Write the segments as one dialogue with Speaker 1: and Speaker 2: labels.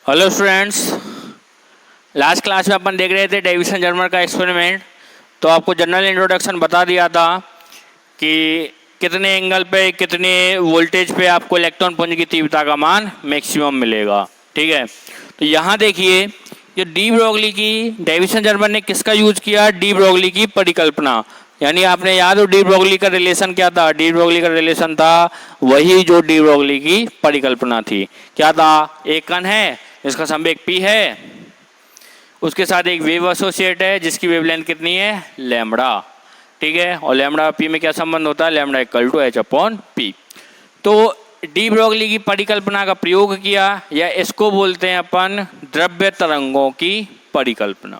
Speaker 1: Hello students, last class में अपन देख रहे थे डेविसन जर्मर का एक्सपेरिमेंट। तो आपको जनरल इंट्रोडक्शन बता दिया था कि कितने एंगल पे कितने वोल्टेज पे आपको इलेक्ट्रॉन पुंज की तीव्रता का मान मैक्सिमम मिलेगा। ठीक है, तो यहाँ देखिए ये डी ब्रोगली की डेविसन जर्मर ने किसका यूज किया, डी ब्रोगली की परिकल्पना। यानी आपने याद हो डी ब्रोगली का रिलेशन क्या था, डी ब्रोगली का रिलेशन था वही जो डी ब्रोगली की परिकल्पना थी। क्या था, एक कण है जिसका संवेग p है, उसके साथ एक वेव एसोसिएट है जिसकी वेवलेंथ कितनी है, लैम्बडा। ठीक है, और लैम्बडा p में क्या संबंध होता है, लैम्बडा इक्वल टू h/p। तो डी ब्रोगली की परिकल्पना का प्रयोग किया, या इसको बोलते हैं अपन द्रव्य तरंगों की परिकल्पना।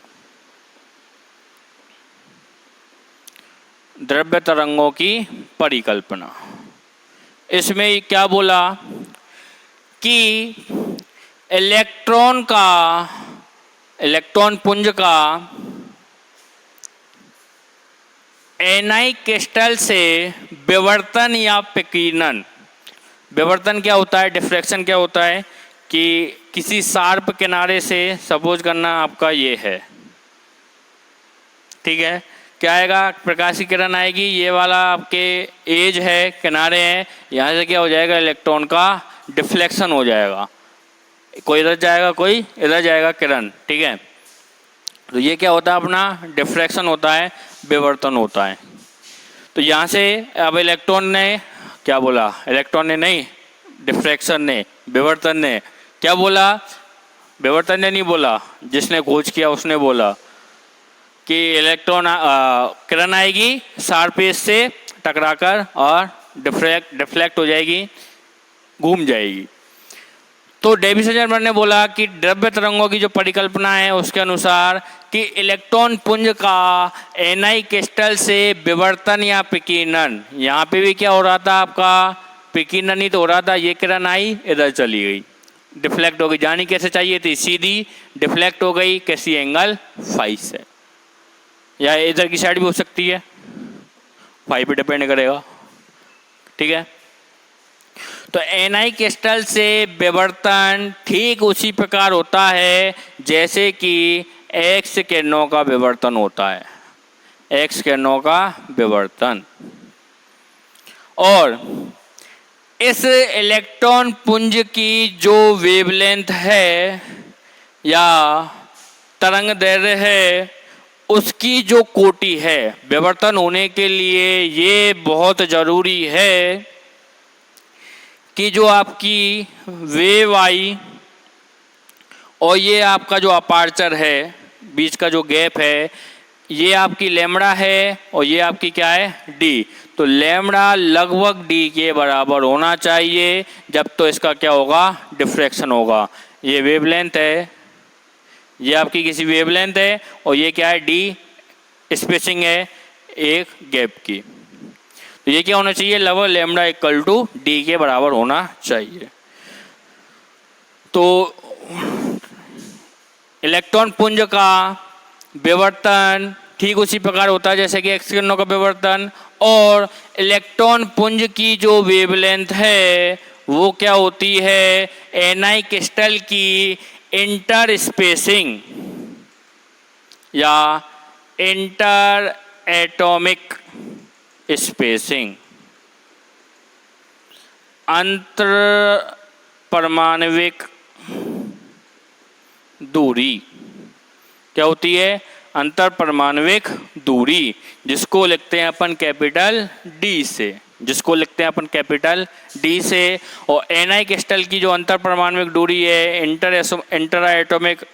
Speaker 1: द्रव्य तरंगों की परिकल्पना, इसमें क्या बोला कि इलेक्ट्रॉन पुंज का एनआई क्रिस्टल से विवर्तन या विकिरण। विवर्तन क्या होता है, डिफ्रैक्शन क्या होता है कि किसी शार्प किनारे से, सपोज करना आपका ये है, ठीक है, क्या आएगा, प्रकाश की किरण आएगी, ये वाला आपके एज है, किनारे हैं, यहाँ से क्या हो जाएगा, इलेक्ट्रॉन का डिफ्लेक्शन हो जाएगा, कोई इधर जाएगा कोई इधर जाएगा किरण। ठीक है, तो ये क्या होता है, अपना डिफ्रैक्शन होता है, विवर्तन होता है। तो यहाँ से अब इलेक्ट्रॉन ने क्या बोला, इलेक्ट्रॉन ने नहीं, डिफ्रैक्शन ने, विवर्तन ने क्या बोला, विवर्तन ने नहीं बोला, जिसने खोज किया उसने बोला कि इलेक्ट्रॉन किरण आएगी शार्प एज से टकराकर और डिफ्लेक्ट हो जाएगी, घूम जाएगी। तो डेविसन जर्मर ने बोला कि द्रव्य तरंगों की जो परिकल्पना है उसके अनुसार कि इलेक्ट्रॉन पुंज का एनआई क्रिस्टल से विवर्तन या विकिरण, यहाँ पे भी क्या हो रहा था, आपका विकिरण ही तो हो रहा था, ये किरण आई इधर चली गई, डिफ्लेक्ट हो गई, जानी कैसे चाहिए थी सीधी, डिफ्लेक्ट हो गई किसी एंगल फाई से, या इधर की साइड भी हो सकती है, फाई पे डिपेंड करेगा। ठीक है, तो एनआई क्रिस्टल से विवर्तन ठीक उसी प्रकार होता है जैसे कि एक्स किरणों का विवर्तन होता है, एक्स किरणों का विवर्तन। और इस इलेक्ट्रॉन पुंज की जो वेवलेंथ है या तरंग दैर्ध्य है, उसकी जो कोटि है, विवर्तन होने के लिए ये बहुत ज़रूरी है कि जो आपकी वेव आई और ये आपका जो अपार्चर है, बीच का जो गैप है, ये आपकी लैम्बडा है और ये आपकी क्या है, डी। तो लैम्बडा लगभग डी के बराबर होना चाहिए, जब तो इसका क्या होगा, डिफ्रैक्शन होगा। ये वेवलेंथ है, ये आपकी किसी वेवलेंथ है और ये क्या है, डी स्पेसिंग है एक गैप की। तो ये क्या होना चाहिए, लगभग लैम्बडा इक्वल टू डी के बराबर होना चाहिए। तो इलेक्ट्रॉन पुंज का विवर्तन ठीक उसी प्रकार होता है जैसे कि एक्स किरणों का विवर्तन, और इलेक्ट्रॉन पुंज की जो वेवलेंथ है वो क्या होती है, एनआई क्रिस्टल की इंटर स्पेसिंग या इंटर एटॉमिक स्पेसिंग, अंतर परमाणविक दूरी। क्या होती है, अंतर परमाणविक दूरी, जिसको लिखते हैं अपन कैपिटल डी से, जिसको लिखते हैं अपन कैपिटल डी से। और एनआई क्रिस्टल की जो अंतर परमाणविक दूरी है, inter atomic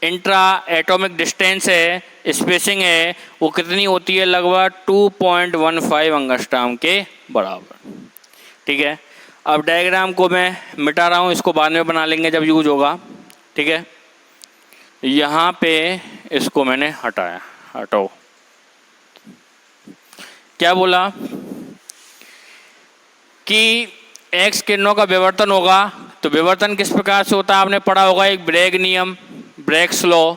Speaker 1: intra atomic distance है, स्पेसिंग है, वो कितनी होती है, लगभग 2.15 एंगस्ट्रॉम के बराबर। ठीक है, अब डायग्राम को मैं मिटा रहा हूँ, इसको बाद में बना लेंगे जब यूज होगा। ठीक है, यहाँ पे इसको मैंने हटाया, हटाओ। क्या बोला कि एक्स किरणों का विवर्तन होगा, तो विवर्तन किस प्रकार से होता है, आपने पढ़ा होगा एक ब्रैग नियम, ब्रैग्स लॉ।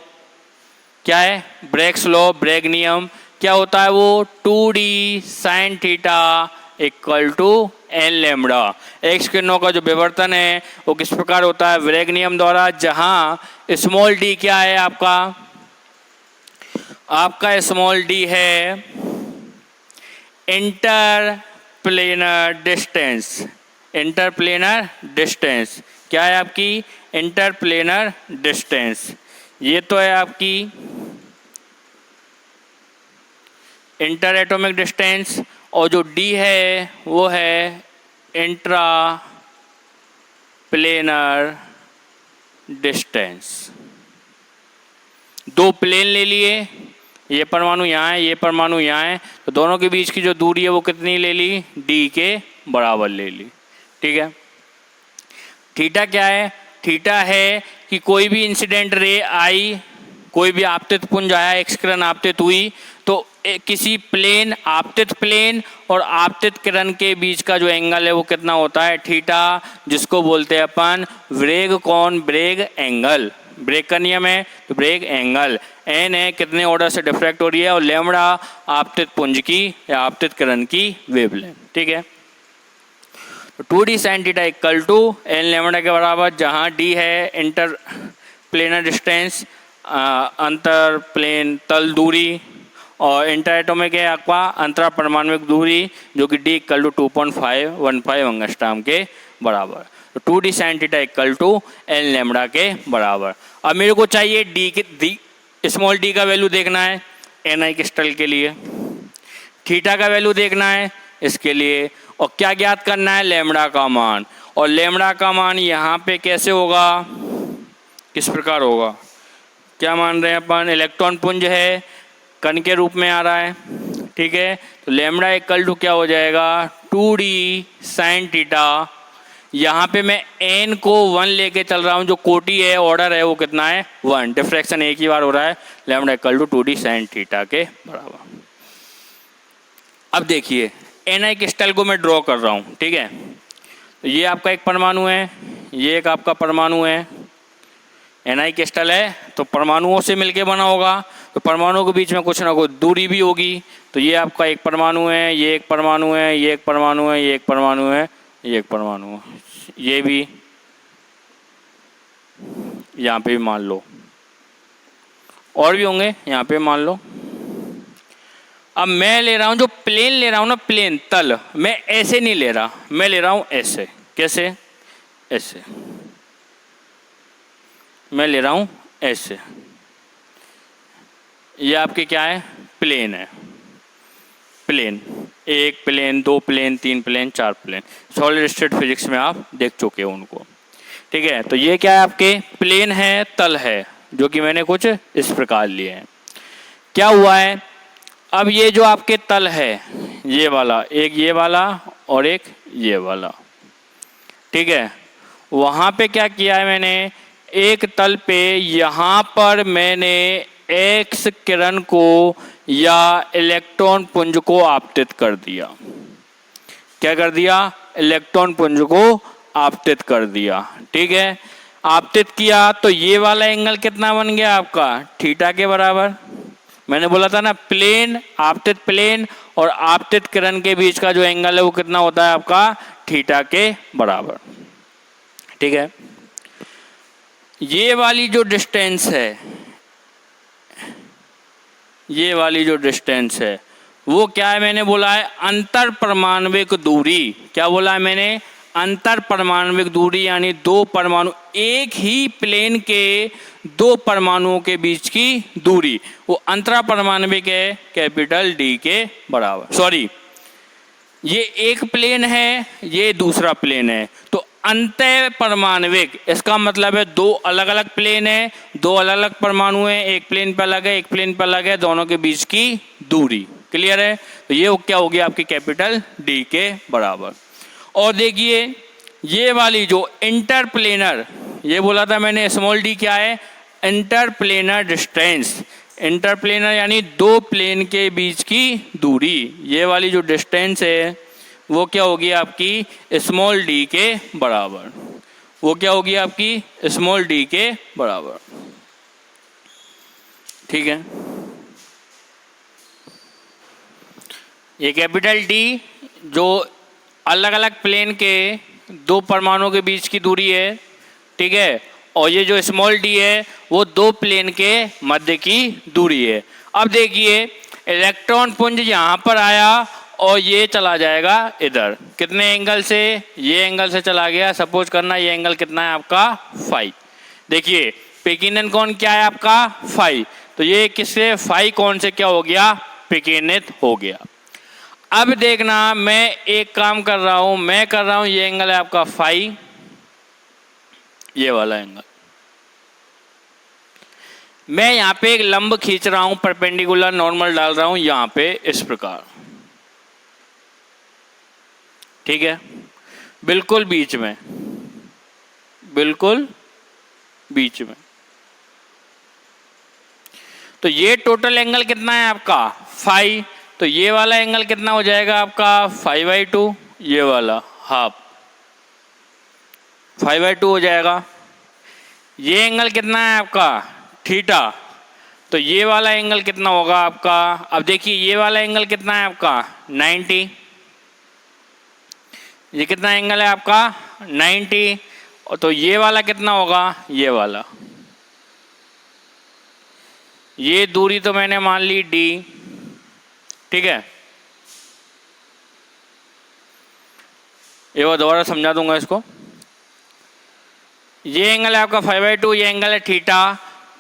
Speaker 1: क्या है, ब्रैग्स लॉ, ब्रैग नियम क्या होता है, वो 2d sin theta equal to N lambda. X किरणों का जो विवर्तन है वो किस प्रकार होता है, ब्रैग नियम द्वारा, जहां स्मॉल डी क्या है आपका स्मॉल डी है इंटरप्लेनर डिस्टेंस। इंटरप्लेनर डिस्टेंस क्या है आपकी, इंटरप्लेनर डिस्टेंस। ये तो है आपकी इंटर एटॉमिक डिस्टेंस, और जो डी है वो है इंट्रा प्लेनर डिस्टेंस। दो प्लेन ले लिए, ये परमाणु यहाँ है, ये परमाणु यहाँ है, तो दोनों के बीच की जो दूरी है वो कितनी ले ली, डी के बराबर ले ली। ठीक है। थीटा क्या है, थीटा है कि कोई भी इंसिडेंट रे आई, कोई भी आपतित पुंज आया, एक्स किरण आपतित हुई, तो किसी प्लेन, आपतित प्लेन और आपतित किरण के बीच का जो एंगल है वो कितना होता है, थीटा, जिसको बोलते हैं अपन ब्रेग कोण, ब्रेग एंगल। ब्रेग का नियम है तो ब्रेग एंगल। एन है कितने ऑर्डर से डिफ्रैक्ट हो रही है, और लैम्बडा आपतित पुंज की या आपतित किरण की वेवलेंथ। ठीक है। तो 2d sin theta equal to n lambda के बराबर, जहाँ डी है इंटर प्लेनर डिस्टेंस, अंतर प्लेन तल दूरी, और इंटर एटॉमिक है आपका अंतरा परमाणुविक दूरी, जो कि डी इक्वल टू 2.515 एंगस्ट्रॉम के बराबर। तो 2d sin theta equal to n lambda के बराबर। अब मेरे को चाहिए डी स्मॉल डी का वैल्यू देखना है एन आई क्रिस्टल के लिए, थीटा का वैल्यू देखना है इसके लिए, और क्या ज्ञात करना है, लैम्बडा का मान। और लैम्बडा का मान यहाँ पे कैसे होगा, किस प्रकार होगा, क्या मान रहे हैं अपन, इलेक्ट्रॉन पुंज है, कण के रूप में आ रहा है। ठीक है। तो लैम्बडा इक्वल टू क्या हो जाएगा, 2d sin थीटा। यहाँ पे मैं n को 1 लेके चल रहा हूँ, जो कोटि है, ऑर्डर है, वो कितना है 1, डिफ्रैक्शन एक ही बार हो रहा है, lambda equal to 2d sin theta के बराबर। अब देखिए एन आई क्रिस्टल को मैं ड्रॉ कर रहा हूँ। ठीक है। तो ये आपका एक परमाणु है, ये एक आपका परमाणु है। एन आई क्रिस्टल है तो परमाणुओं से मिलके बना होगा, तो परमाणुओं के बीच में कुछ ना कुछ दूरी भी होगी। तो ये आपका एक परमाणु है, ये एक परमाणु है, ये एक परमाणु है, ये एक परमाणु है, ये एक परमाणु है, ये भी यहाँ पे भी मान लो, और भी होंगे यहाँ पे मान लो। अब मैं ले रहा हूँ जो प्लेन ले रहा हूँ ना, प्लेन तल, मैं ऐसे नहीं ले रहा, मैं ले रहा हूँ ऐसे। कैसे, ऐसे मैं ले रहा हूँ ऐसे। ये आपके क्या है, प्लेन है, प्लेन, एक प्लेन, दो प्लेन, तीन प्लेन, चार प्लेन, सॉलिड स्टेट फिजिक्स में आप देख चुके हो उनको। ठीक है। तो ये क्या है, आपके प्लेन है, तल है, जो कि मैंने कुछ इस प्रकार लिए हैं। क्या हुआ है, अब ये जो आपके तल है, ये वाला, एक ये वाला और एक ये वाला। ठीक है। वहाँ पे क्या किया है मैंने, एक तल पे यहाँ पर मैंने एक्स किरण को या इलेक्ट्रॉन पुंज को आपतित कर दिया। क्या कर दिया, इलेक्ट्रॉन पुंज को आपतित कर दिया। ठीक है। आपतित किया तो ये वाला एंगल कितना बन गया आपका, थीटा के बराबर। मैंने बोला था ना, प्लेन, आपतित प्लेन और आपतित किरण के बीच का जो एंगल है वो कितना होता है आपका, थीटा के बराबर। ठीक है। ये वाली जो डिस्टेंस है, ये वाली जो डिस्टेंस है वो क्या है, मैंने बोला है अंतर परमाणविक दूरी। क्या बोला है मैंने, अंतर परमाणविक दूरी, यानी दो परमाणु, एक ही प्लेन के दो परमाणुओं के बीच की दूरी, वो अंतरा परमाणविक है, कैपिटल डी के बराबर। सॉरी, ये एक प्लेन है, ये दूसरा प्लेन है, तो अंतः परमाणविक, इसका मतलब है दो अलग अलग प्लेन है, दो अलग अलग परमाणु हैं, एक प्लेन पर अलग है, एक प्लेन पर अलग है, दोनों के बीच की दूरी। क्लियर है। तो ये क्या होगी आपकी, कैपिटल डी के बराबर। और देखिए ये वाली जो इंटरप्लेनर, ये बोला था मैंने स्मॉल डी क्या है, इंटरप्लेनर डिस्टेंस। इंटरप्लेनर यानी दो प्लेन के बीच की दूरी। ये वाली जो डिस्टेंस है वो क्या होगी आपकी, स्मॉल डी के बराबर। वो क्या होगी आपकी, स्मॉल डी के बराबर। ठीक है। ये कैपिटल डी जो अलग अलग प्लेन के दो परमाणुओं के बीच की दूरी है, ठीक है, और ये जो स्मॉल डी है वो दो प्लेन के मध्य की दूरी है। अब देखिए इलेक्ट्रॉन पुंज यहाँ पर आया और ये चला जाएगा इधर, कितने एंगल से, ये एंगल से चला गया। सपोज करना ये एंगल कितना है आपका फाई। देखिए विकिरण कोण क्या है आपका फाई, तो ये किससे फाई कोण से क्या हो गया, विकिरणित हो गया। अब देखना मैं एक काम कर रहा हूं, मैं कर रहा हूं ये एंगल है आपका फाई, ये वाला एंगल, मैं यहाँ पे एक लंब खींच रहा हूं, परपेंडिकुलर नॉर्मल डाल रहा हूं यहाँ पे इस प्रकार, ठीक है, बिल्कुल बीच में, बिल्कुल बीच में। तो ये टोटल एंगल कितना है आपका फाई, तो ये वाला एंगल कितना हो जाएगा आपका 5/2, ये वाला हाफ 5/2 हो जाएगा। ये एंगल कितना है आपका थीटा, तो ये वाला एंगल कितना होगा आपका, अब देखिए ये वाला एंगल कितना है आपका 90, ये कितना एंगल है आपका 90, और तो ये वाला कितना होगा, ये वाला, ये दूरी तो मैंने मान ली d, ठीक है। एक बार दोबारा समझा दूंगा इसको। ये एंगल है आपका 5/2, ये एंगल है थीटा,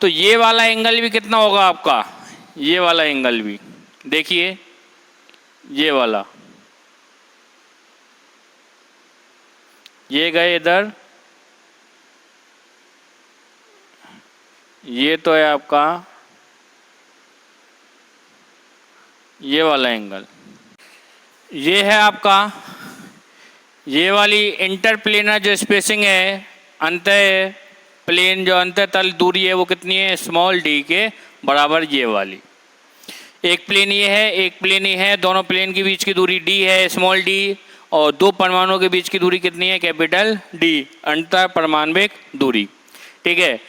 Speaker 1: तो ये वाला एंगल भी कितना होगा आपका, ये वाला एंगल भी, देखिए ये वाला, ये गए इधर, ये तो है आपका ये वाला एंगल, ये है आपका ये वाली इंटरप्लेनर जो स्पेसिंग है, अंत प्लेन जो अंत तल दूरी है वो कितनी है, स्मॉल डी के बराबर, ये वाली। एक प्लेन ये है, एक प्लेन ये है, दोनों प्लेन के बीच की दूरी डी है, स्मॉल डी, और दो परमाणुओं के बीच की दूरी कितनी है, कैपिटल डी, अंतर परमाणविक दूरी, ठीक है।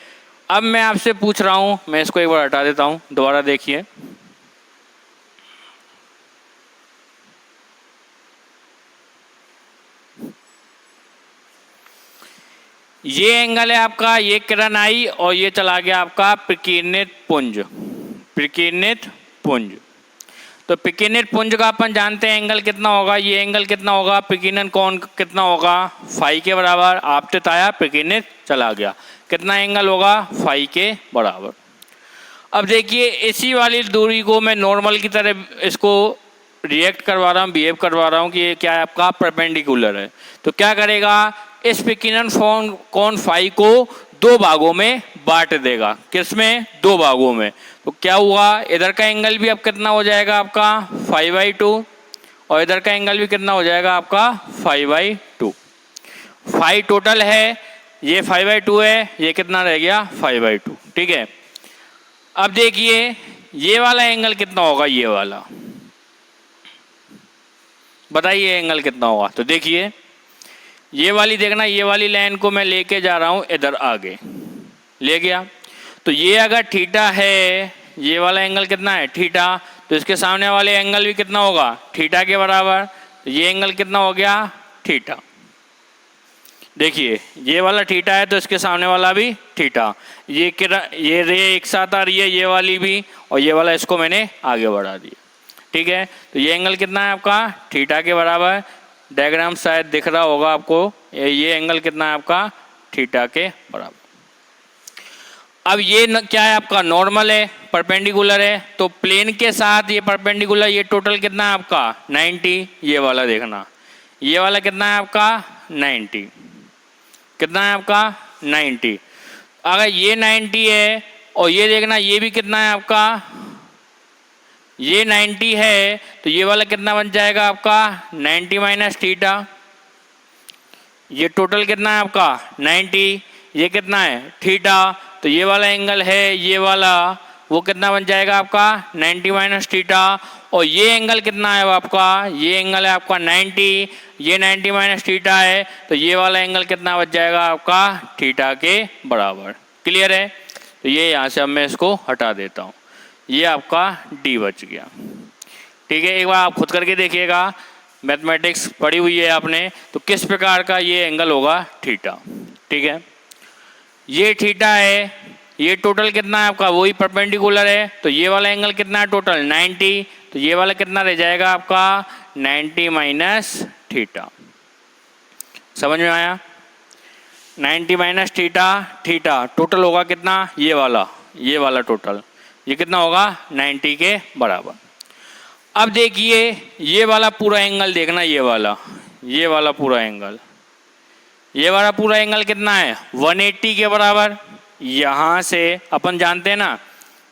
Speaker 1: अब मैं आपसे पूछ रहा हूँ, मैं इसको एक बार हटा देता हूँ, दोबारा देखिए, ये एंगल है आपका, ये किरण आई और ये चला गया आपका विकिरणित पुंज, विकिरणित पुंज। तो विकिरणित पुंज का अपन जानते हैं एंगल कितना होगा, ये एंगल कितना होगा, विकिरण कोण कितना होगा, फाई के बराबर, आपतित आया विकिरणित चला गया, कितना एंगल होगा, फाई के बराबर। अब देखिए इसी वाली दूरी को मैं नॉर्मल की तरह इसको रिएक्ट करवा रहा हूँ, बिहेव करवा रहा हूँ कि ये क्या है आपका परपेंडिकुलर है। तो क्या करेगा, इस विकिरण कोण फाई को दो भागों में बांट देगा, किसमें, दो भागों में। तो क्या हुआ, इधर का एंगल भी अब कितना हो जाएगा आपका 5/2, और इधर का एंगल भी कितना हो जाएगा आपका 5/2। फाई टोटल है, ये 5/2 है, ये कितना रह गया 5/2, ठीक है। अब देखिए ये वाला एंगल कितना होगा, ये वाला, बताइए एंगल कितना होगा। तो देखिए ये वाली देखना, ये वाली लाइन को मैं लेके जा रहा हूँ इधर आगे, ले गया, तो ये अगर थीटा है, ये वाला एंगल कितना है थीटा, तो इसके सामने वाले एंगल भी कितना होगा थीटा के बराबर, तो ये एंगल कितना हो गया थीटा। देखिए ये वाला थीटा है तो इसके सामने वाला भी थीटा, ये रे एक साथ आ रही है, ये वाली भी, और ये वाला इसको मैंने आगे बढ़ा दिया, ठीक है। तो ये एंगल कितना है आपका थीटा के बराबर, डायग्राम शायद दिख रहा होगा आपको, ये एंगल कितना है आपका थीटा के बराबर। अब ये क्या है आपका नॉर्मल है, परपेंडिकुलर है, तो प्लेन के साथ ये परपेंडिकुलर, ये टोटल कितना है आपका 90, ये वाला देखना, ये वाला कितना है आपका 90, कितना है आपका 90। अगर ये 90 है और ये देखना ये भी कितना है आपका, ये 90 है, तो ये वाला कितना बन जाएगा आपका 90 माइनस थीटा, ये टोटल कितना है आपका 90, ये कितना है थीटा, तो ये वाला एंगल है, ये वाला वो कितना बन जाएगा आपका 90 माइनस थीटा, और ये एंगल कितना है आपका, ये एंगल है आपका 90, ये 90 माइनस थीटा है, तो ये वाला एंगल कितना बच जाएगा आपका थीटा के बराबर। क्लियर है। तो ये यहाँ से अब मैं इसको हटा देता हूँ, ये आपका डी बच गया। ठीक है, एक बार आप खुद करके देखिएगा, मैथमेटिक्स पढ़ी हुई है आपने, तो किस प्रकार का ये एंगल होगा थीटा। ठीक है, ये थीटा है, ये टोटल कितना है आपका, वही परपेंडिकुलर है, तो ये वाला एंगल कितना है टोटल 90, तो ये वाला कितना रह जाएगा आपका 90 माइनस थीटा। समझ में आया? 90 माइनस थीटा, थीटा टोटल होगा कितना, ये वाला टोटल, ये कितना होगा 90 के बराबर। अब देखिए ये वाला पूरा एंगल देखना, ये वाला पूरा एंगल, ये वाला पूरा एंगल कितना है 180 के बराबर। यहाँ से अपन जानते हैं ना,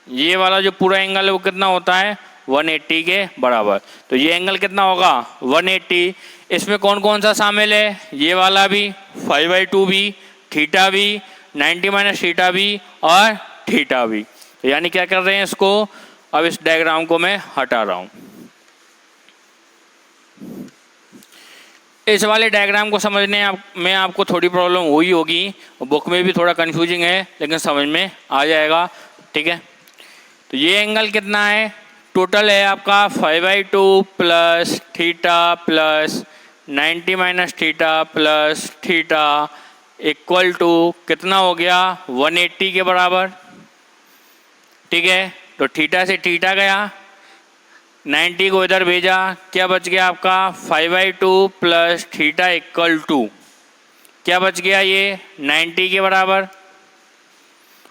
Speaker 1: ये वाला जो पूरा एंगल है वो कितना होता है 180 के बराबर, तो ये एंगल कितना होगा 180। इसमें कौन कौन सा शामिल है, ये वाला भी, 5/2 भी, थीटा भी, 90 माइनस थीटा भी और थीटा भी। तो यानी क्या कर रहे हैं इसको, अब इस डायग्राम को मैं हटा रहा हूँ। इस वाले डायग्राम को समझने में आपको थोड़ी प्रॉब्लम हुई होगी, बुक में भी थोड़ा कंफ्यूजिंग है, लेकिन समझ में आ जाएगा। ठीक है, तो ये एंगल कितना है, टोटल है आपका 5/2 plus theta plus 90 minus theta plus theta equal to कितना हो गया 180 के बराबर। ठीक है, तो थीटा से थीटा गया, 90 को इधर भेजा, क्या बच गया आपका 5/2 प्लस थीटा इक्वल टू क्या बच गया, ये 90 के बराबर।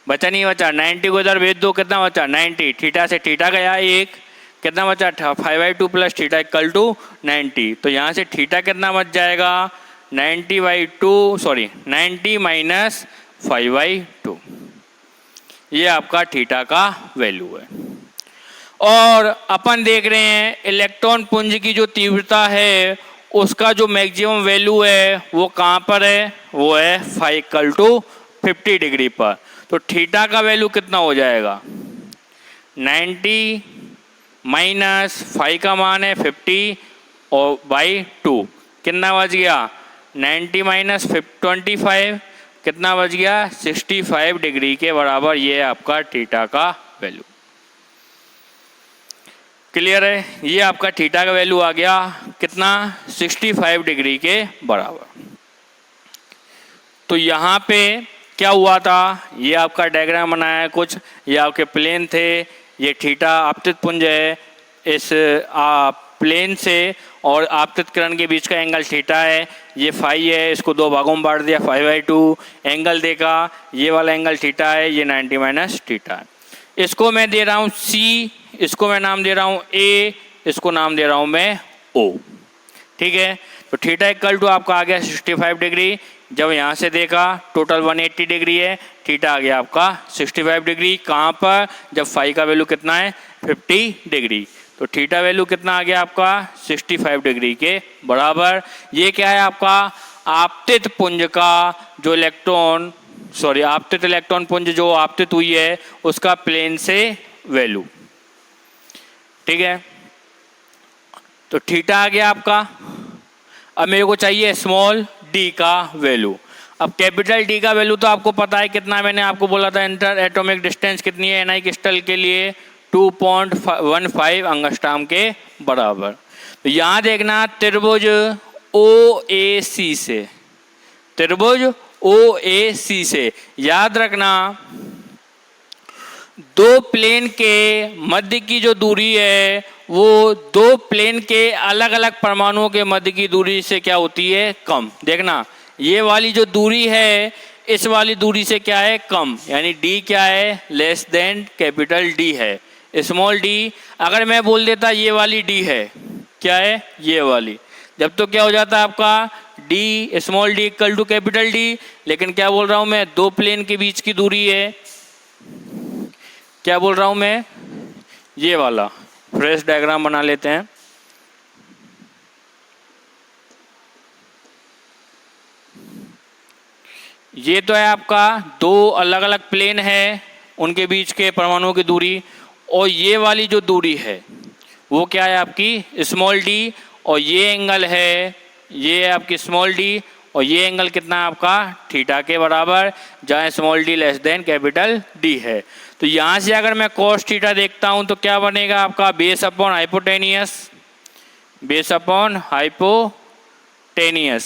Speaker 1: बचा नहीं बचा, 90 को इधर भेज दो, कितना बचा 90, थीटा से थीटा गया एक, कितना बचा 5/2 प्लस थीटा इक्वल टू 90। तो यहाँ से थीटा कितना बच जाएगा 90 माइनस 5/2, ये आपका थीटा का वैल्यू है। और अपन देख रहे हैं इलेक्ट्रॉन पुंज की जो तीव्रता है उसका जो मैक्सिमम वैल्यू है वो कहाँ पर है, वो है = 50 डिग्री पर। तो थीटा का वैल्यू कितना हो जाएगा 90 माइनस 5 का मान है 50 और /2 कितना बच गया 90 माइनस 25 कितना बच गया 65 डिग्री के बराबर। ये है आपका थीटा का वैल्यू। क्लियर है, ये आपका थीटा का वैल्यू आ गया कितना 65 डिग्री के बराबर। तो यहाँ पे क्या हुआ था, ये आपका डायग्राम बनाया है कुछ, ये आपके प्लेन थे, ये थीटा आपतित पुंज है, इस प्लेन से और आपतित किरण के बीच का एंगल थीटा है, ये फाई है, इसको दो भागों में बांट दिया 5/2, एंगल देखा, ये वाला एंगल थीटा है, ये 90 माइनस थीटा है। इसको मैं दे रहा हूँ सी, इसको मैं नाम दे रहा हूँ ए, इसको नाम दे रहा हूँ मैं ओ। ठीक है, तो थीटा इक्वल टू आपका आ गया 65 डिग्री। जब यहाँ से देखा टोटल 180 डिग्री है, थीटा आ गया आपका 65 डिग्री। कहाँ पर, जब फाई का वैल्यू कितना है 50 डिग्री, तो थीटा वैल्यू कितना आ गया आपका 65 डिग्री के बराबर। ये क्या है आपका आपतित पुंज का जो आपतित इलेक्ट्रॉन पुंज जो आपतित हुई है उसका प्लेन से वैल्यू। ठीक है, तो थीटा आ गया आपका। अब मेरे को चाहिए स्मॉल डी का वैल्यू। अब कैपिटल डी का वैल्यू तो आपको पता है कितना, मैंने आपको बोला था इंटर एटॉमिक डिस्टेंस कितनी है एनआई क्रिस्टल के लिए 2.15 एंगस्ट्रॉम के बराबर। तो यहाँ देखना त्रिभुज OAC से, त्रिभुज OAC से याद रखना दो प्लेन के मध्य की जो दूरी है वो दो प्लेन के अलग अलग परमाणुओं के मध्य की दूरी से क्या होती है कम। देखना ये वाली जो दूरी है इस वाली दूरी से क्या है कम, यानी d क्या है लेस देन कैपिटल D है, स्मॉल d। अगर मैं बोल देता ये वाली d है, क्या है ये वाली, जब तो क्या हो जाता है आपका d small d equal to capital D। लेकिन क्या बोल रहा हूँ मैं, दो प्लेन के बीच की दूरी है, क्या बोल रहा हूँ मैं, ये वाला। फ्रेश डायग्राम बना लेते हैं। ये तो है आपका दो अलग अलग प्लेन है उनके बीच के परमाणुओं की दूरी, और ये वाली जो दूरी है वो क्या है आपकी स्मॉल d, और ये एंगल है ये है आपकी स्मॉल d, और ये एंगल कितना है आपका थीटा के बराबर, जहाँ small d less than capital D है। तो यहाँ से अगर मैं cos थीटा देखता हूँ तो क्या बनेगा आपका base upon hypotenuse, base upon hypotenuse,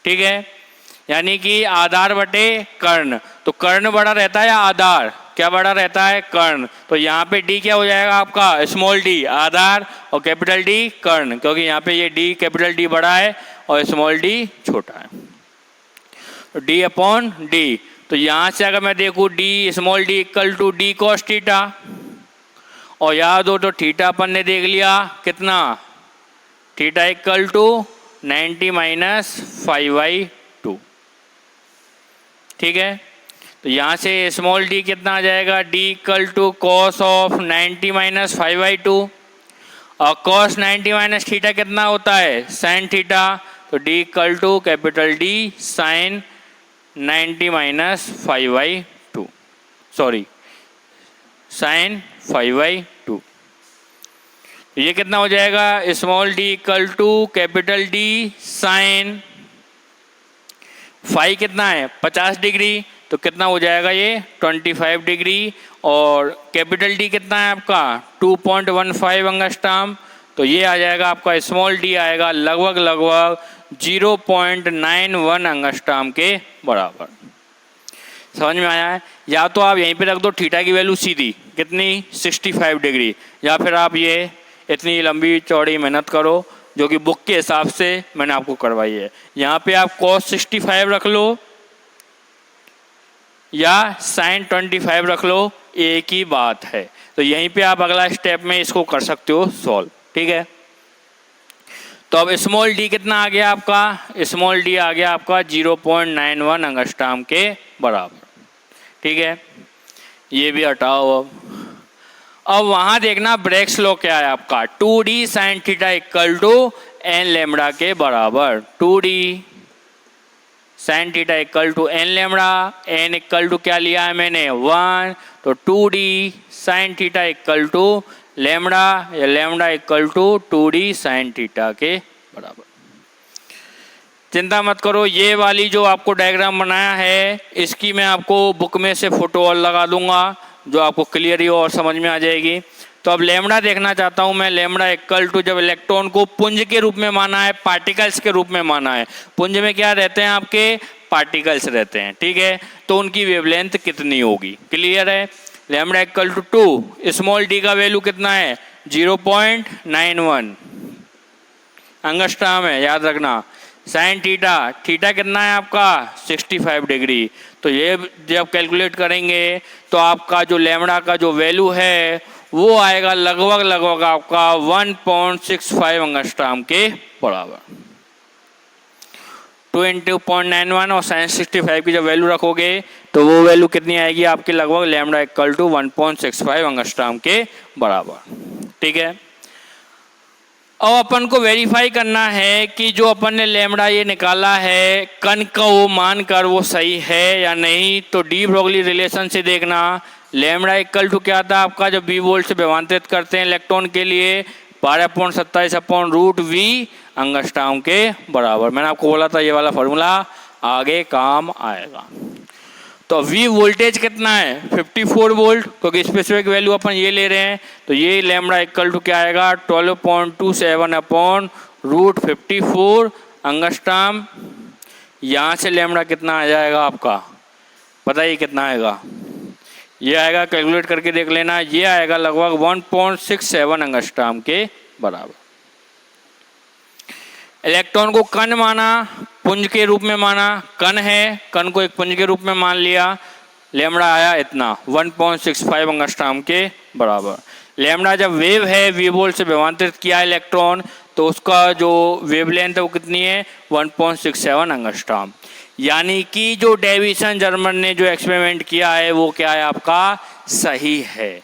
Speaker 1: ठीक है। यानी कि आधार बटे कर्ण, तो कर्ण बड़ा रहता है या आधार, क्या बड़ा रहता है, कर्ण। तो यहाँ पे डी क्या हो जाएगा आपका, स्मॉल डी आधार और कैपिटल डी कर्ण, क्योंकि यहाँ पे ये डी कैपिटल डी बड़ा है और स्मॉल डी छोटा है। तो डी अपॉन डी, तो यहाँ से अगर मैं देखूँ d small d equal to d cos theta, और याद हो तो थीटा अपन ने देख लिया कितना, थीटा इक्वल टू 90 माइनस 5/2, ठीक है। तो यहाँ से स्मॉल डी कितना आ जाएगा, d equal to cos of 90 minus 5/2, और कॉस 90 माइनस थीटा कितना होता है, साइन थीटा, तो d equal to capital d sine 90 minus 5/2, sorry sine 5/2। ये कितना हो जाएगा, small d equal to capital d sine, phi कितना है 50 डिग्री, तो कितना हो जाएगा ये 25 डिग्री, और कैपिटल डी कितना है आपका 2.15 एंगस्ट्रॉम, तो ये आ जाएगा आपका स्मॉल डी आएगा लगभग 0.91 एंगस्ट्रॉम के बराबर। समझ में आया है। या तो आप यहीं पे रख दो थीटा की वैल्यू सीधी कितनी 65 डिग्री, या फिर आप ये इतनी लंबी चौड़ी मेहनत करो जो कि बुक के हिसाब से मैंने आपको करवाई है। यहाँ पे आप cos 65 रख लो या sin 25 रख लो, एक ही बात है। तो यहीं पे आप अगला स्टेप में इसको कर सकते हो सॉल्व, ठीक है। तो अब स्मॉल डी कितना आ गया आपका, स्मॉल डी आ गया आपका 0.91 एंगस्ट्रॉम के बराबर, ठीक है। ये भी हटाओ। अब वहां देखना ब्रेक्स लॉ क्या है आपका, 2d sine theta equal to N lambda के बराबर, 2d sine theta equal to N lambda, N equal to क्या लिया है मैंने 1, तो 2d sine theta equal to lambda, या lambda equal to 2d sine theta के बराबर। चिंता मत करो, ये वाली जो आपको डायग्राम बनाया है इसकी मैं आपको बुक में से फोटो और लगा दूंगा जो आपको क्लियर ही और समझ में आ जाएगी। तो अब लेमड़ा देखना चाहता हूं मैं, लेमड़ा इक्वल टू जब इलेक्ट्रॉन को पुंज के रूप में माना है, पार्टिकल्स के रूप में माना है, पुंज में क्या रहते हैं आपके पार्टिकल्स रहते हैं, ठीक है। तो उनकी वेवलेंथ कितनी होगी, क्लियर है। Lambda equal to 2, small d का वैल्यू कितना है 0.91 एंगस्ट्रॉम है, याद रखना। साइन थीटा, थीटा कितना है आपका 65 डिग्री, तो ये जब कैलकुलेट करेंगे तो आपका जो लेमड़ा का जो वैल्यू है वो आएगा लगभग आपका 1.65 एंगस्ट्रॉम के बराबर। 2 × 0.91 और साइन 65 की जब वैल्यू रखोगे तो वो वैल्यू कितनी आएगी आपकी, लगभग लेमड़ा इक्वल टू 1.65 एंगस्ट्रॉम के बराबर, ठीक है। अब अपन को वेरीफाई करना है कि जो अपन ने लेमड़ा ये निकाला है कण का वो मान कर वो सही है या नहीं। तो डी ब्रोगली रिलेशन से देखना, लेमड़ा इक्वल टू क्या था आपका, जब बी वोल्ट से विभाजित करते हैं इलेक्ट्रॉन के लिए 12/27/√v एंगस्ट्रॉम के बराबर। मैंने आपको बोला था ये वाला फॉर्मूला आगे काम आएगा। तो V वोल्टेज कितना है 54 वोल्ट, क्योंकि स्पेसिफिक वैल्यू अपन ये ले रहे हैं, तो ये लेमड़ा इक्वल टू क्या आएगा 12.27/√54 एंगस्ट्रॉम। यहाँ से लेमड़ा कितना आ जाएगा आपका, पता ही कितना आएगा, ये आएगा कैलकुलेट करके देख लेना, ये आएगा लगभग 1.67 एंगस्ट्रॉम के बराबर। इलेक्ट्रॉन को कण माना, पुंज के रूप में माना, कण है, कण को एक पुंज के रूप में मान लिया, लेमड़ा आया इतना 1.65 एंगस्ट्रॉम के बराबर। लेमड़ा जब वेव है, वी वोल्ट से विभाजित किया इलेक्ट्रॉन, तो उसका जो वेवलेंथ है वो कितनी है 1.67 एंगस्ट्रॉम। यानी कि जो डेविसन जर्मन ने जो एक्सपेरिमेंट किया है वो क्या है आपका सही है,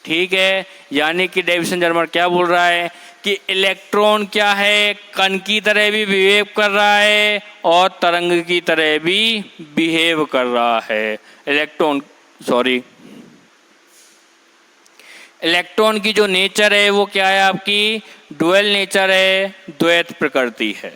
Speaker 1: ठीक है। यानी कि डेविसन जर्मन क्या बोल रहा है कि इलेक्ट्रॉन क्या है कण की तरह भी बिहेव कर रहा है और तरंग की तरह भी बिहेव कर रहा है। इलेक्ट्रॉन की जो नेचर है वो क्या है आपकी डुअल नेचर है, द्वैत प्रकृति है।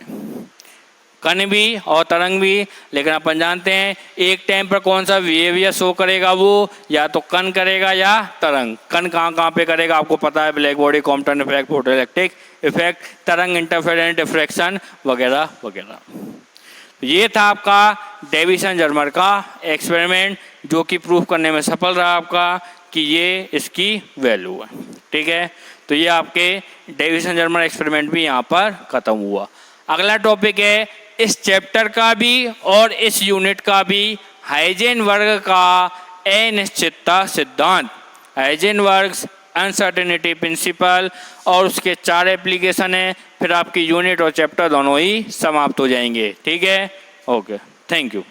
Speaker 1: कण भी और तरंग भी, लेकिन अपन जानते हैं एक टाइम पर कौन सा बिहेवियर शो करेगा, वो या तो कण करेगा या तरंग। कण कहाँ पे करेगा आपको पता है, black body, Compton effect, photoelectric effect, तरंग इंटरफेरेंस डिफ्रैक्शन वगैरह वगैरह। ये था आपका डेविसन जर्मर का एक्सपेरिमेंट, जो कि प्रूफ करने में सफल रहा आपका कि ये इसकी वैल्यू है। ठीक है, तो ये आपके डेविसन जर्मर एक्सपेरिमेंट भी यहाँ पर ख़त्म हुआ। अगला टॉपिक है इस चैप्टर का भी और इस यूनिट का भी हाइजेनबर्ग का अनिश्चितता सिद्धांत, हाइजेनबर्ग्स अनसर्टेनिटी प्रिंसिपल, और उसके 4 एप्लीकेशन हैं। फिर आपकी यूनिट और चैप्टर दोनों ही समाप्त हो जाएंगे। ठीक है, ओके, थैंक यू।